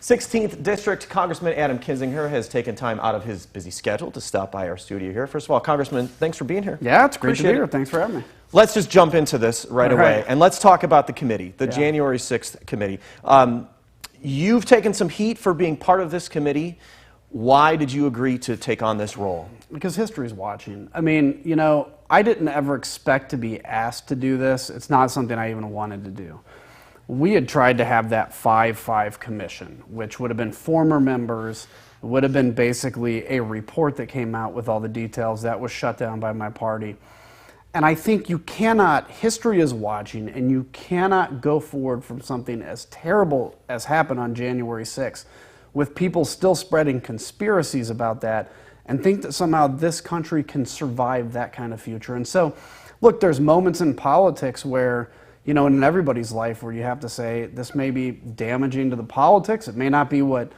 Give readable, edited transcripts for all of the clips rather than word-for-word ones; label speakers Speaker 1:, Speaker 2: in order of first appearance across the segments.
Speaker 1: 16th District Congressman Adam Kinzinger has taken time out of his busy schedule to stop by our studio here. First of all, Congressman, thanks for being here.
Speaker 2: Yeah, it's great to be here. Thanks for having me.
Speaker 1: Let's just jump into this right away, and let's talk about the committee, the January 6th committee. You've taken some heat for being part of this committee. Why did you agree to take on this role?
Speaker 2: Because history's watching. I mean, you know, I didn't ever expect to be asked to do this. It's not something I even wanted to do. We had tried to have that 5-5 commission, which would have been former members, would have been basically a report that came out with all the details. That was shut down by my party. And I think you cannot, history is watching, and you cannot go forward from something as terrible as happened on January 6th, with people still spreading conspiracies about that, and think that somehow this country can survive that kind of future. And so, look, there's moments in politics where, you know, in everybody's life where you have to say, this may be damaging to the politics, it may not be what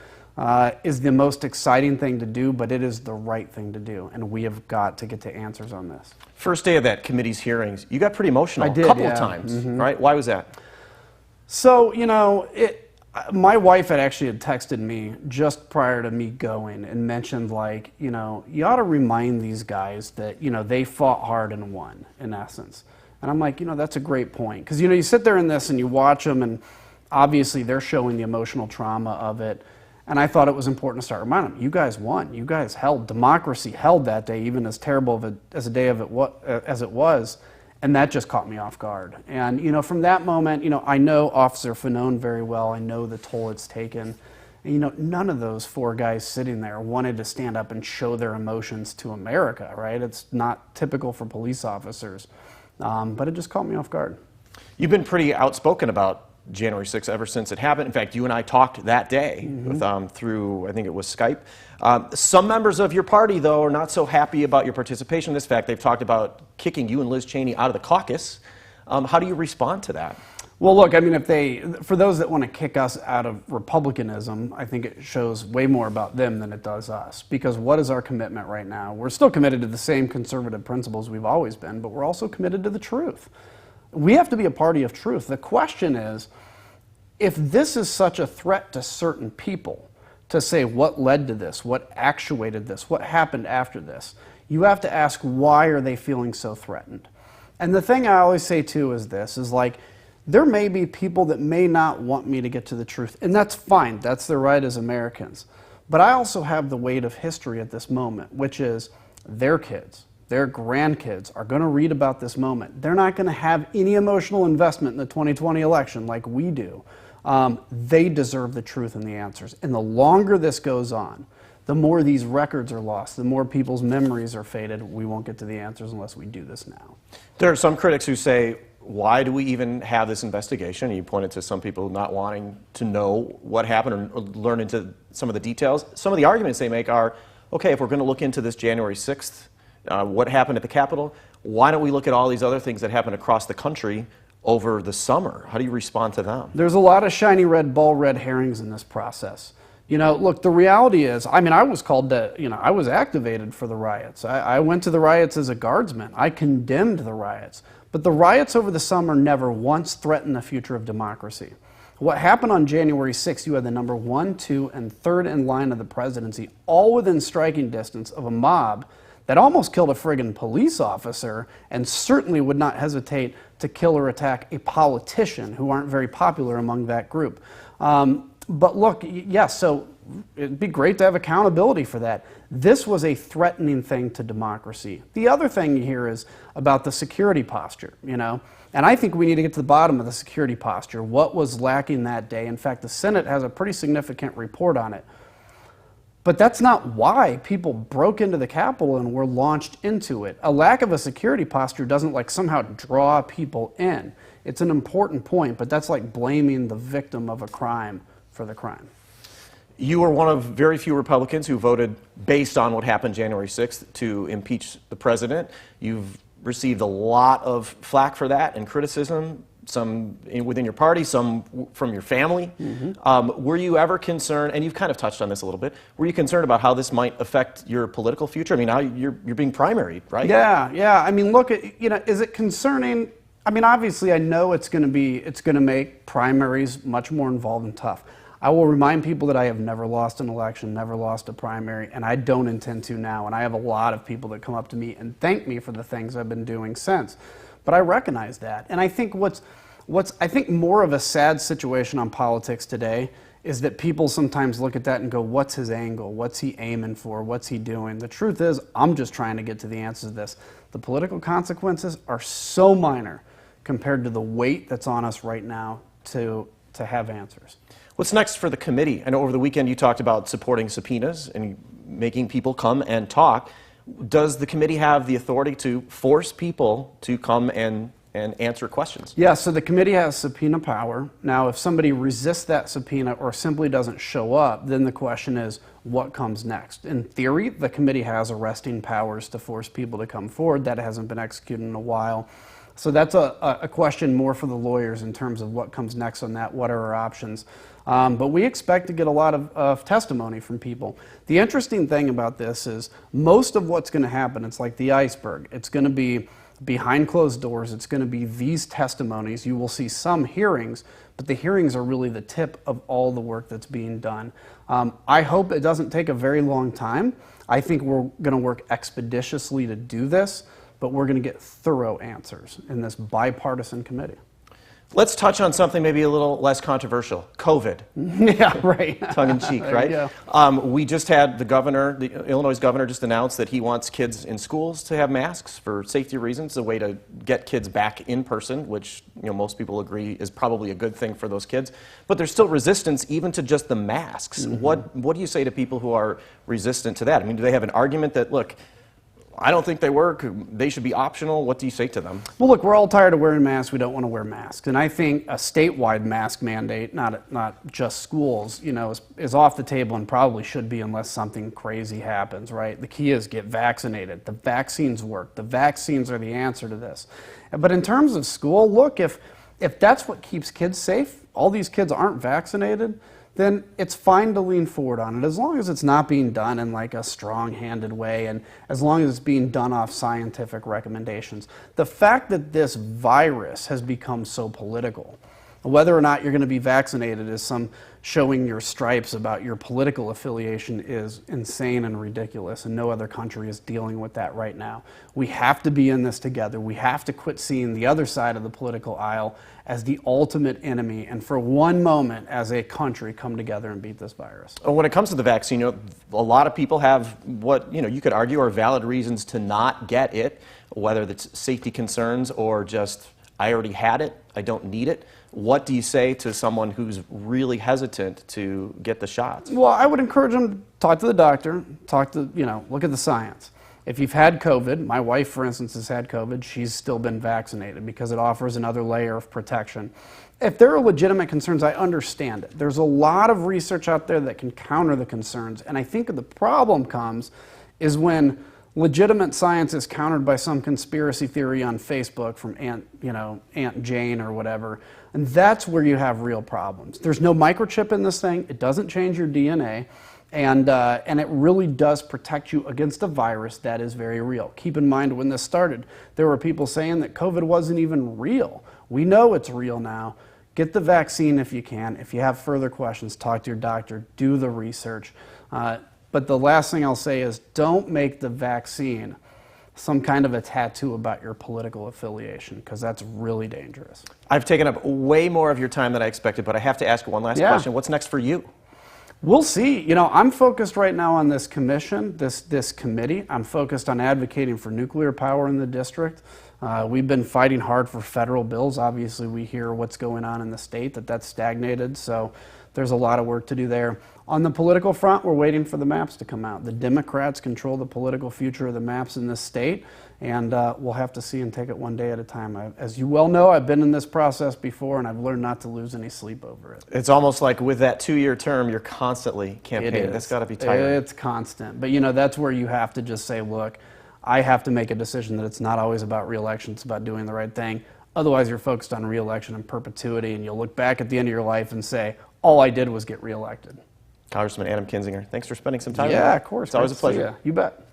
Speaker 2: is the most exciting thing to do, but it is the right thing to do, and we have got to get to answers on this.
Speaker 1: First day of that committee's hearings, you got pretty emotional
Speaker 2: I did,
Speaker 1: a couple of times, right? Why was that?
Speaker 2: So, you know, my wife had texted me just prior to me going and mentioned, like, you know, you ought to remind these guys that, you know, they fought hard and won, in essence. And I'm like, you know, that's a great point. Because, you know, you sit there in this and you watch them, and obviously they're showing the emotional trauma of it. And I thought it was important to start reminding them, you guys won. You guys held. Democracy held that day, even as terrible of as a day of as it was. And that just caught me off guard. And, you know, from that moment, you know, I know Officer Fanone very well. I know the toll it's taken. And, you know, none of those four guys sitting there wanted to stand up and show their emotions to America, right? It's not typical for police officers. But it just caught me off guard.
Speaker 1: You've been pretty outspoken about January 6th ever since it happened. In fact, you and I talked that day through, I think it was Skype. Some members of your party, though, are not so happy about your participation in this. Fact, they've talked about kicking you and Liz Cheney out of the caucus. How do you respond to that?
Speaker 2: Well, look, I mean, for those that want to kick us out of Republicanism, I think it shows way more about them than it does us. Because what is our commitment right now? We're still committed to the same conservative principles we've always been, but we're also committed to the truth. We have to be a party of truth. The question is, if this is such a threat to certain people, to say what led to this, what actuated this, what happened after this, you have to ask, why are they feeling so threatened? And the thing I always say too is this, is like, there may be people that may not want me to get to the truth, and that's fine. That's their right as Americans. But I also have the weight of history at this moment, which is their kids, their grandkids are going to read about this moment. They're not going to have any emotional investment in the 2020 election like we do. They deserve the truth and the answers. And the longer this goes on, the more these records are lost, the more people's memories are faded. We won't get to the answers unless we do this now.
Speaker 1: There are some critics who say, why do we even have this investigation? You pointed to some people not wanting to know what happened or learn into some of the details. Some of the arguments they make are, okay, if we're going to look into this January 6th, what happened at the Capitol, why don't we look at all these other things that happened across the country over the summer? How do you respond to them?
Speaker 2: There's a lot of shiny red ball red herrings in this process. You know, look, the reality is, I mean, I was called to, you know, I was activated for the riots. I went to the riots as a guardsman. I condemned the riots. But the riots over the summer never once threatened the future of democracy. What happened on January 6th, you had the number 1, 2, and 3rd in line of the presidency, all within striking distance of a mob that almost killed a friggin' police officer and certainly would not hesitate to kill or attack a politician who aren't very popular among that group. But look, yes, so it'd be great to have accountability for that. This was a threatening thing to democracy. The other thing you hear is about the security posture, you know, and I think we need to get to the bottom of the security posture. What was lacking that day? In fact, the Senate has a pretty significant report on it. But that's not why people broke into the Capitol and were launched into it. A lack of a security posture doesn't like somehow draw people in. It's an important point, but that's like blaming the victim of a crime for the crime.
Speaker 1: You were one of very few Republicans who voted based on what happened January 6th to impeach the president. You've received a lot of flack for that and criticism, some within your party, some from your family. Were you ever concerned, and you've kind of touched on this a little bit, were you concerned about how this might affect your political future? I mean, now you're being primaried, right?
Speaker 2: Yeah. I mean, look, you know, is it concerning? I mean, obviously, I know it's going to make primaries much more involved and tough. I will remind people that I have never lost an election, never lost a primary, and I don't intend to now. And I have a lot of people that come up to me and thank me for the things I've been doing since. But I recognize that. And I think what's more of a sad situation on politics today is that people sometimes look at that and go, what's his angle? What's he aiming for? What's he doing? The truth is, I'm just trying to get to the answers to this. The political consequences are so minor compared to the weight that's on us right now to have answers.
Speaker 1: What's next for the committee? I know over the weekend you talked about supporting subpoenas and making people come and talk. Does the committee have the authority to force people to come and answer questions?
Speaker 2: Yeah, so the committee has subpoena power. Now, if somebody resists that subpoena or simply doesn't show up, then the question is, what comes next? In theory, the committee has arresting powers to force people to come forward. That hasn't been executed in a while. So that's a question more for the lawyers in terms of what comes next on that, what are our options. But we expect to get a lot of testimony from people. The interesting thing about this is most of what's going to happen, it's like the iceberg. It's going to be behind closed doors. It's going to be these testimonies. You will see some hearings, but the hearings are really the tip of all the work that's being done. I hope it doesn't take a very long time. I think we're going to work expeditiously to do this, but we're going to get thorough answers in this bipartisan committee.
Speaker 1: Let's touch on something maybe a little less controversial, COVID.
Speaker 2: Yeah, right.
Speaker 1: Tongue in cheek, right?
Speaker 2: Yeah.
Speaker 1: We just had the Illinois governor just announced that he wants kids in schools to have masks for safety reasons, a way to get kids back in person, which most people agree is probably a good thing for those kids. But there's still resistance even to just the masks. Mm-hmm. What do you say to people who are resistant to that? I mean, do they have an argument that, look, I don't think they work, they should be optional? What do you say to them?
Speaker 2: Well, look, we're all tired of wearing masks. We don't want to wear masks. And I think a statewide mask mandate, not just schools, is off the table and probably should be unless something crazy happens, right? The key is get vaccinated. The vaccines work. The vaccines are the answer to this. But in terms of school, look, if that's what keeps kids safe, all these kids aren't vaccinated, then it's fine to lean forward on it, as long as it's not being done in like a strong-handed way and as long as it's being done off scientific recommendations. The fact that this virus has become so political, whether or not you're going to be vaccinated is some showing your stripes about your political affiliation, is insane and ridiculous, and no other country is dealing with that right now. We have to be in this together. We have to quit seeing the other side of the political aisle as the ultimate enemy, and for one moment as a country come together and beat this virus.
Speaker 1: When it comes to the vaccine, a lot of people have what you could argue are valid reasons to not get it, whether it's safety concerns or just, I already had it, I don't need it. What do you say to someone who's really hesitant to get the shots?
Speaker 2: Well, I would encourage them to talk to the doctor, look at the science. If you've had COVID, my wife, for instance, has had COVID, she's still been vaccinated because it offers another layer of protection. If there are legitimate concerns, I understand it. There's a lot of research out there that can counter the concerns, and I think the problem comes is when legitimate science is countered by some conspiracy theory on Facebook from Aunt Jane or whatever, and that's where you have real problems. There's no microchip in this thing. It doesn't change your DNA, and it really does protect you against a virus that is very real. Keep in mind, when this started, there were people saying that COVID wasn't even real. We know it's real now. Get the vaccine if you can. If you have further questions, talk to your doctor. Do the research. But the last thing I'll say is don't make the vaccine some kind of a tattoo about your political affiliation, because that's really dangerous.
Speaker 1: I've taken up way more of your time than I expected, but I have to ask one last question. What's next for you?
Speaker 2: We'll see. I'm focused right now on this commission, this committee. I'm focused on advocating for nuclear power in the district. We've been fighting hard for federal bills. Obviously, we hear what's going on in the state, that's stagnated, so there's a lot of work to do there. On the political front, we're waiting for the maps to come out. The Democrats control the political future of the maps in this state, and we'll have to see and take it one day at a time. As you well know, I've been in this process before, and I've learned not to lose any sleep over it.
Speaker 1: It's almost like with that 2-year term, you're constantly campaigning. That's got to be tiring.
Speaker 2: It's constant. But that's where you have to just say, look, I have to make a decision that it's not always about re-election, it's about doing the right thing. Otherwise, you're focused on re-election and perpetuity, and you'll look back at the end of your life and say, all I did was get re-elected.
Speaker 1: Congressman Adam Kinzinger, thanks for spending some time.
Speaker 2: Yeah, of course.
Speaker 1: It's always a pleasure.
Speaker 2: You bet.